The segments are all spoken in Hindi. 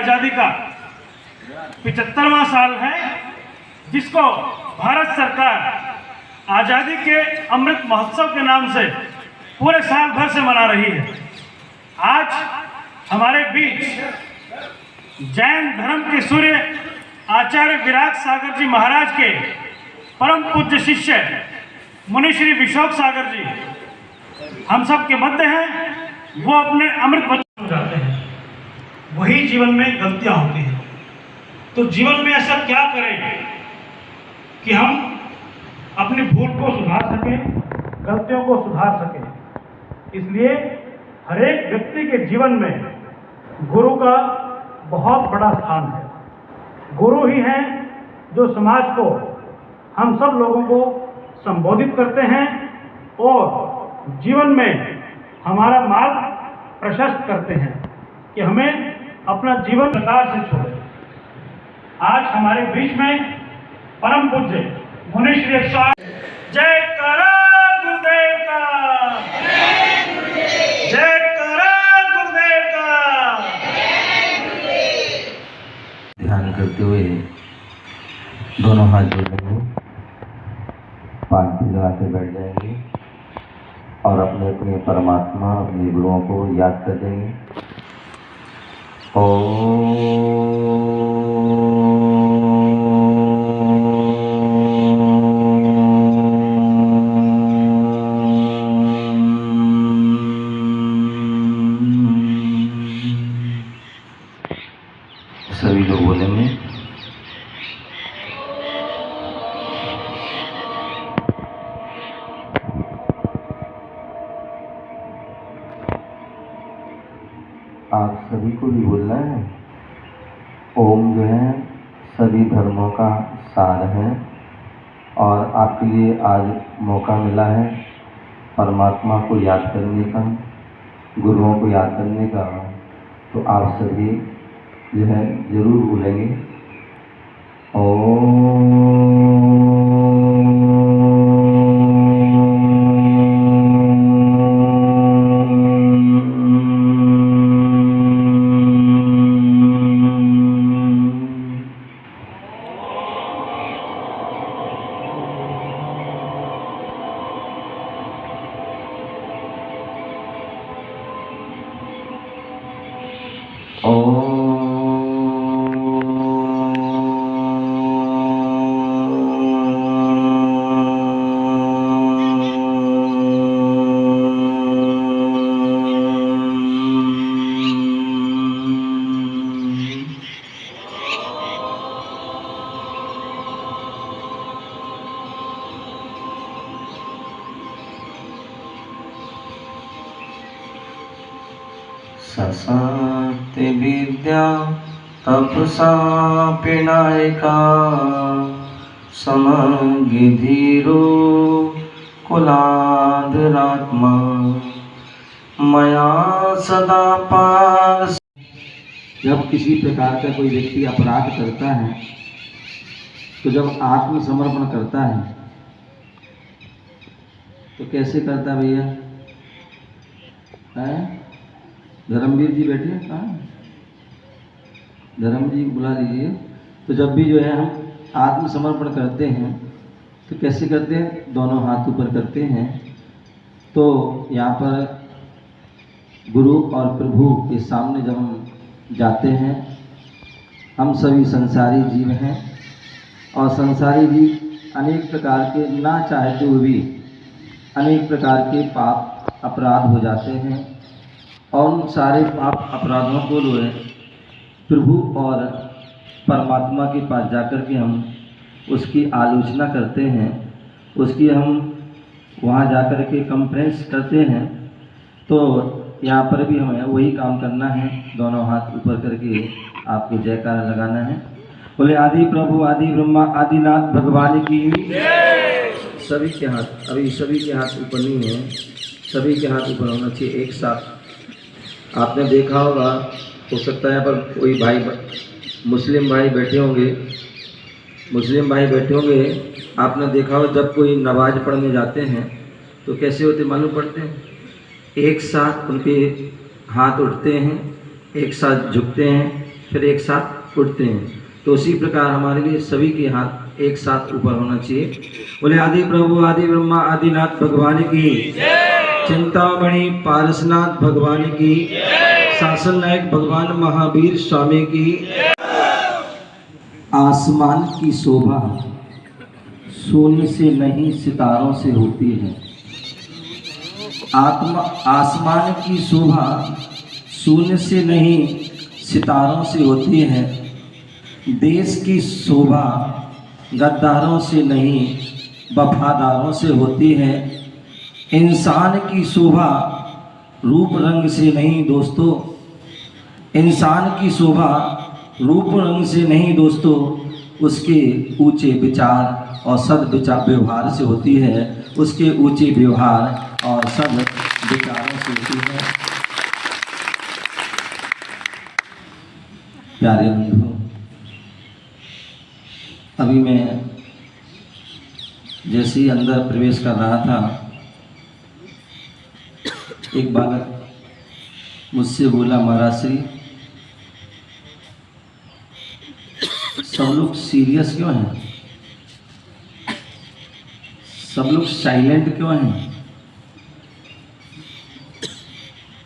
आज़ादी का 75वां साल है, जिसको भारत सरकार आज़ादी के अमृत महोत्सव के नाम से पूरे साल भर से मना रही है। आज हमारे बीच जैन धर्म के सूर्य आचार्य विराग सागर जी महाराज के परम पूज्य शिष्य मुनि श्री विशोक सागर जी हम सब के मध्य हैं। वो अपने अमृत वचन हो जाते हैं, वही जीवन में गलतियां होती हैं। तो जीवन में ऐसा क्या करें कि हम अपनी भूल को सुधार सकें, गलतियों को सुधार सकें। इसलिए हर एक व्यक्ति के जीवन में गुरु का बहुत बड़ा स्थान है। गुरु ही हैं जो समाज को, हम सब लोगों को संबोधित करते हैं और जीवन में हमारा मार्ग प्रशस्त करते हैं कि हमें अपना जीवन प्रकार से छोड़े। आज हमारे बीच में परम पूज्य मुनि श्री जय करा गुरुदेव का, जय करा गुरुदेव का। ध्यान करते हुए दोनों हाथ जोड़ेंगे, पालथी लगा के बैठ जाएंगे और अपने अपने परमात्मा, अपने गुरुओं को याद कर देंगे। सभी लोग बोलेंगे आप सभी को भी बोलना है। ओम जो है सभी धर्मों का सार है और आपके लिए आज मौका मिला है परमात्मा को याद करने का, गुरुओं को याद करने का। तो आप सभी जो है जरूर बोलेंगे ओम। ससाते विद्या तपसा पिनायका समगिधीरो कुलाधरात्मा मया सदा पास। जब किसी प्रकार का कोई व्यक्ति अपराध करता है तो जब आत्मसमर्पण करता है तो कैसे करता है भैया? धर्मवीर जी बैठे हैं, कहाँ? धर्म जी बुला लीजिए। तो जब भी जो है हम आत्मसमर्पण करते हैं तो कैसे करते हैं? दोनों हाथ ऊपर करते हैं। तो यहाँ पर गुरु और प्रभु के सामने जब हम जाते हैं, हम सभी संसारी जीव हैं और संसारी जीव अनेक प्रकार के ना चाहते हुए भी अनेक प्रकार के पाप अपराध हो जाते हैं और उन सारे पाप अपराधों को जो है प्रभु और परमात्मा के पास जाकर के हम उसकी आलोचना करते हैं, उसकी हम वहाँ जाकर के कंप्लेंस करते हैं। तो यहाँ पर भी हमें वही काम करना है, दोनों हाथ ऊपर करके आपको जयकारा लगाना है। बोले आदि प्रभु आदि ब्रह्मा आदिनाथ भगवान की। सभी के हाथ, अभी सभी के हाथ ऊपर नहीं है, सभी के हाथ ऊपर होना चाहिए एक साथ। आपने देखा होगा, हो सकता है यहाँ पर कोई भाई मुस्लिम भाई बैठे होंगे, आपने देखा हो जब कोई नमाज पढ़ने जाते हैं तो कैसे होते मालूम पड़ते हैं? एक साथ उनके हाथ उठते हैं, एक साथ झुकते हैं फिर एक साथ उठते हैं। तो उसी प्रकार हमारे लिए सभी के हाथ एक साथ ऊपर होना चाहिए। बोले आदि प्रभु आदि ब्रह्मा आदिनाथ भगवान की, चिंतामणि पारसनाथ भगवान की, शासन नायक भगवान महावीर स्वामी की। आसमान की शोभा सोने से नहीं सितारों से होती है। आसमान की शोभा शून्य से नहीं सितारों से होती है। देश की शोभा गद्दारों से नहीं वफादारों से होती है। इंसान की शोभा रूप रंग से नहीं दोस्तों, इंसान की शोभा रूप रंग से नहीं दोस्तों, उसके ऊंचे विचार और सद व्यवहार से होती है। उसके ऊंचे व्यवहार और सद विचारों से होती है। प्यारे बंधु, अभी मैं जैसे ही अंदर प्रवेश कर रहा था, एक बालक मुझसे बोला, महाराज श्री सब लोग सीरियस क्यों हैं, सब लोग साइलेंट क्यों हैं?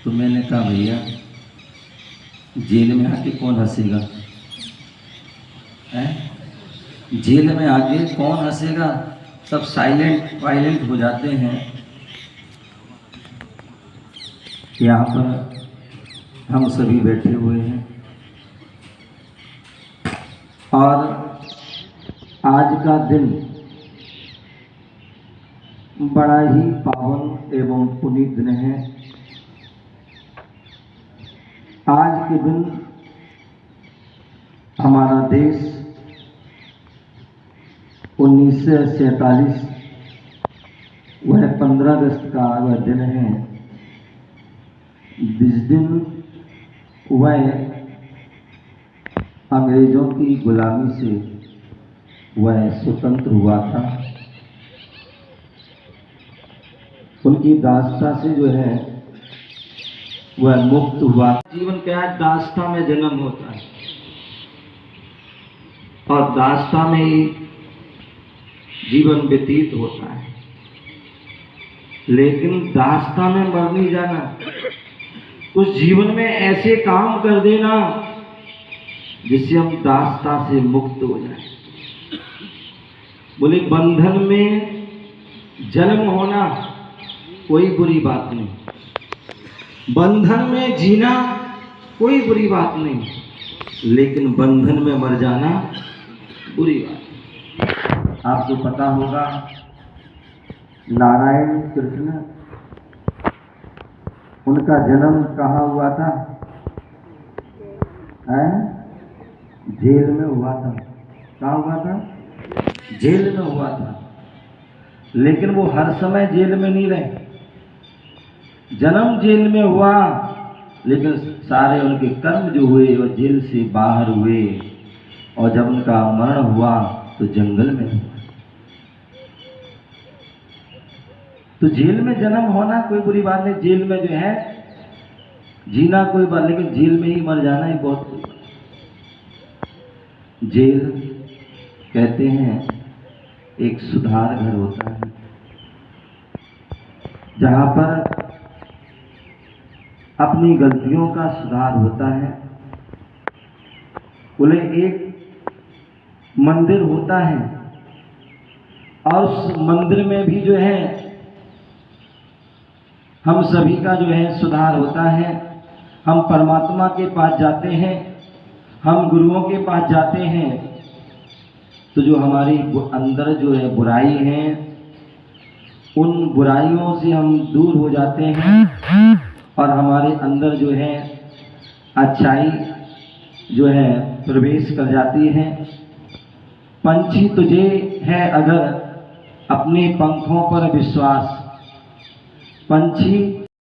तो मैंने कहा भैया जेल में आके कौन हंसेगा? जेल में आके कौन हंसेगा? सब साइलेंट वायलेंट हो जाते हैं। यहाँ पर हम सभी बैठे हुए हैं और आज का दिन बड़ा ही पावन एवं पुनीत दिन है। आज के दिन हमारा देश 1947 वह 15 अगस्त का वह दिन है जिस दिन वह अंग्रेजों की गुलामी से वह स्वतंत्र हुआ था। उनकी दास्ता से जो है वह मुक्त हुआ। जीवन क्या है? दास्ता में जन्म होता है और दास्ता में ही जीवन व्यतीत होता है। लेकिन दास्ता में मर नहीं जाना, उस जीवन में ऐसे काम कर देना जिससे हम दास्ता से मुक्त हो जाए। बोले बंधन में जन्म होना कोई बुरी बात नहीं, बंधन में जीना कोई बुरी बात नहीं, लेकिन बंधन में मर जाना बुरी बात। आपको पता होगा नारायण कृष्ण, उनका जन्म कहाँ हुआ था? जेल में हुआ था। कहाँ हुआ था? जेल में हुआ था। लेकिन वो हर समय जेल में नहीं रहे। जन्म जेल में हुआ, लेकिन सारे उनके कर्म जो हुए वो जेल से बाहर हुए, और जब उनका मरण हुआ तो जंगल में हुआ। तो जेल में जन्म होना कोई बुरी बात नहीं, जेल में जो है जीना कोई बात, लेकिन जेल में ही मर जाना ही बहुत बुरी बात। जेल कहते हैं एक सुधार घर होता है, जहां पर अपनी गलतियों का सुधार होता है। बोले एक मंदिर होता है और उस मंदिर में भी जो है हम सभी का जो है सुधार होता है। हम परमात्मा के पास जाते हैं, हम गुरुओं के पास जाते हैं, तो जो हमारी अंदर जो है बुराई है, उन बुराइयों से हम दूर हो जाते हैं और हमारे अंदर जो है अच्छाई जो है प्रवेश कर जाती है। पंछी तुझे है अगर अपने पंखों पर विश्वास, पंछी